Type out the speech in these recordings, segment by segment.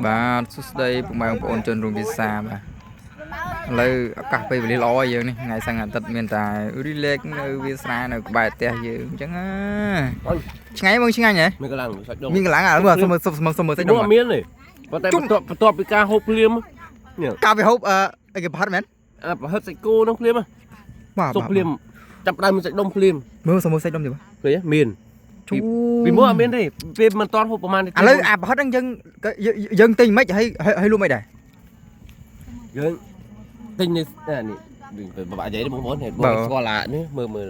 បាទសួស្តីពុកម៉ែបងប្អូនជនរួមភាសាបាទឥឡូវឱកាសពេលវេលាល្អយើងនេះថ្ងៃសៅរ៍អាទិត្យមានតែ relax នៅវាលស្រែនៅក្បែរផ្ទះយើងអញ្ចឹងឆ្ងាញ់បងឆ្ងាញ់ហ៎មានកន្លងសាច់ដុំមានកន្លងអើមើលសុំសាច់ដុំមានទេប៉ុន្តែបន្ទាប់ពីការហូបភ្លាមការវាហូបអីគេប្រហិតមែនប្រហិតសាច់គោនោះភ្លាមបាទសុំភ្លាមចាប់ដើមមានសាច់ដុំភ្លាមមើលសុំសាច់ដុំទេបាទឃើញមានពីមុនអត់មានទេពេលមិនតាន់ហូបប្រហែលទេឥឡូវអាប្រហិតហ្នឹងយើងទិញមិនឲ្យលក់មិនដែរយើងទិញនេះបបាក់និយាយបងប្អូនហេតុបងស្គាល់អានេះមើល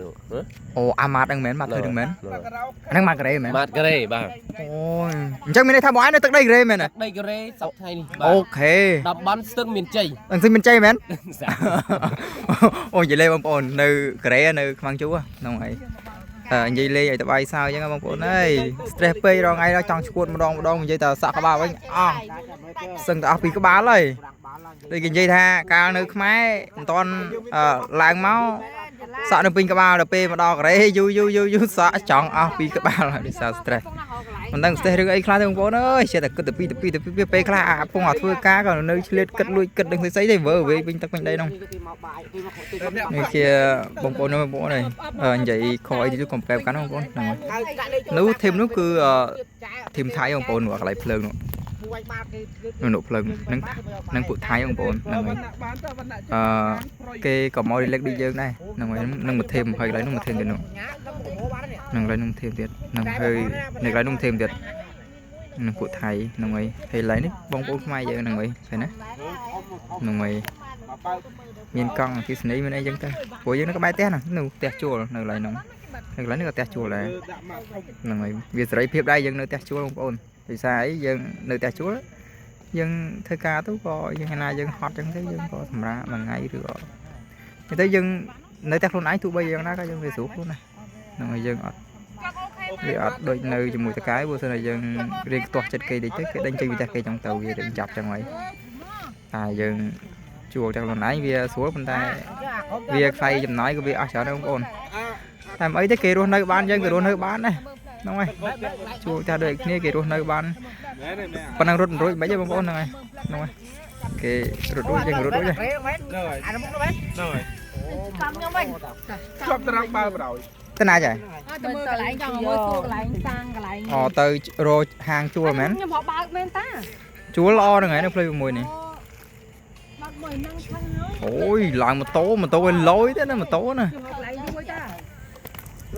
អូអាម៉ាតហ្នឹងមែនម៉ាតធ្វើហ្នឹងមែនហ្នឹងម៉ាតការ៉េមែនម៉ាតការ៉េបាទអូយអញ្ចឹងមានន័យថាបងឯងនៅទឹកដីការ៉េមែនដីការ៉េសប្តាហ៍នេះអូខេតំបន់ស្ទឹងមានជ័យស្ទឹងមានជ័យមែនអូនិយាយលេបងប្អូននៅការ៉េនៅខ្មាំងជួហ្នឹងហើយនិយាយលេងឲ្យតបាយសើអញ្ចឹងបងប្អូនអើយ stress ពេករងថ្ងៃដល់ចង់ឈួតម្ដងនិយាយតែសាក់ក្បាលវិញអស់សឹងតែអស់ពីក្បាលហើយដូចគេនិយាយថាកាលនៅខ្មែរមិនតាន់ឡើងមកសាក់នៅពេញក្បាលដល់ពេលមកដល់កូរ៉េយូរសាក់ចង់អស់ពីក្បាលហើយដោយសារ stress មិនដឹង stress រឿងអីខ្លះទេបងប្អូនអើយចេះតែគិតទៅពីពេលខ្លះអាពងឲ្យធ្វើការក៏នៅឆ្លៀតគិតលួចគិតដឹងស្អីទេវើវិញទឹកវិញដីនោះនេះជាបងប្អូនអើយនិយាយខអីទៅកុំប្រែកាន់បងប្អូនហ្នឹងនោះធីមនោះគឺធីមថៃបងប្អូននៅកន្លែងភ្លើងនោះភ្លើងនឹងពួកថៃបងប្អូនហ្នឹងហើយគេក៏មក relax ដូចយើងដែរហ្នឹងហើយនឹងមួយធីមហើយកន្លែងនោះមួយធីមទៀតនោះនឹងកន្លែងនោះធីមទៀតនឹងហើយកន្លែងនោះធីមទៀតនឹងពួកថៃហ្នឹងហើយហើយកន្លែងនេះបងប្អូនខ្មែរយើងហ្នឹងហើយឃើញណាហ្នឹងហើយមានកង់អគ្គិសនីមានអីចឹងទៅពួកយើងនៅក្បែរផ្ទះហ្នឹងនៅផ្ទះជួលនៅកន្លែងហ្នឹងហើយកន្លែងនេះក៏ផ្ទះជួលដែរហ្នឹងហើយវាសេរីភាពដែរយើងនៅផ្ទះជួលបងប្អូនដោយសារអីយើងនៅផ្ទះជួលយើងធ្វើការទៅក៏យើងណាយើងហត់ចឹងទៅយើងក៏សម្រាប់មួយថ្ងៃឬក៏ទៅយើងនៅតែខ្លួនឯងទោះបីយ៉ាងណាក៏យើងវាស្រួលខ្លួនដែរហ្នឹងហើយយើងអត់វាអត់ដូចនៅជាមួយតកែព្រោះស្អីយើងរៀនខ្ទាស់ចិត្តគេតិចទៅគេដេញចេញពីផ្ទះគេចង់ទៅវាទៅចាប់ចឹងហើយតែយើងជួលទាំងខ្លួនឯងវាស្រួលប៉ុន្តែវាខ្សែចំណាយក៏វាអស់ច្រើនដែរបងប្អូនតែមិនអីទេគេរស់នៅបានយើងក៏រស់នៅបានដែរហ្នឹងហើយជួលតែដូចគ្នាគេរស់នៅបានប៉ុណ្ណឹងរត់រួចមិនទេបងប្អូនហ្នឹងហើយហ្នឹងហើយគេរត់រួចយើងរត់រួចហ្នឹងហើយអានោះមែនហ្នឹងហើយចាំខ្ញុំវិញជាប់ត្រង់បើប្រោយទៅណាចាទៅមើលកន្លែងចង់មើលជួលកន្លែងសាងកន្លែងអូទៅរកហាងជួលមែនខ្ញុំហៅបើកមែនតាជួលល្អហ្នឹងហើយនៅផ្លូវ6នេះបើកមួយហ្នឹងខាងហើយអូយឡើងម៉ូតូឲ្យលយទេណាម៉ូតូណាកន្លែងមួយតា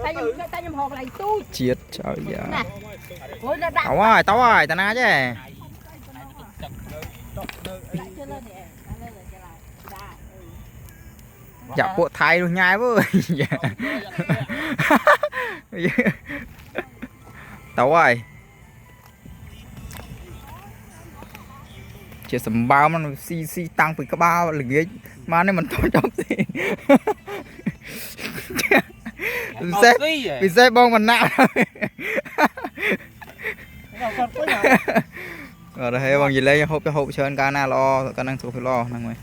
តែខ្ញុំហៅកន្លែងទូចជាតិចោលយ៉ាអូយដាក់ទៅហើយតាណាចេះយ៉ាពួកថៃនោះញ៉ែវើទៅហើយជាសម្បើមស៊ីតាំងពីក្បាលល្ងាចមកនេះមិនតចប់ទេពិសេសបងបណ្ណាអត់ទេបងនិយាយលេងហូបច្រើនកាលណាល្អកាលហ្នឹងសុខភាពល្អហ្នឹងហើយ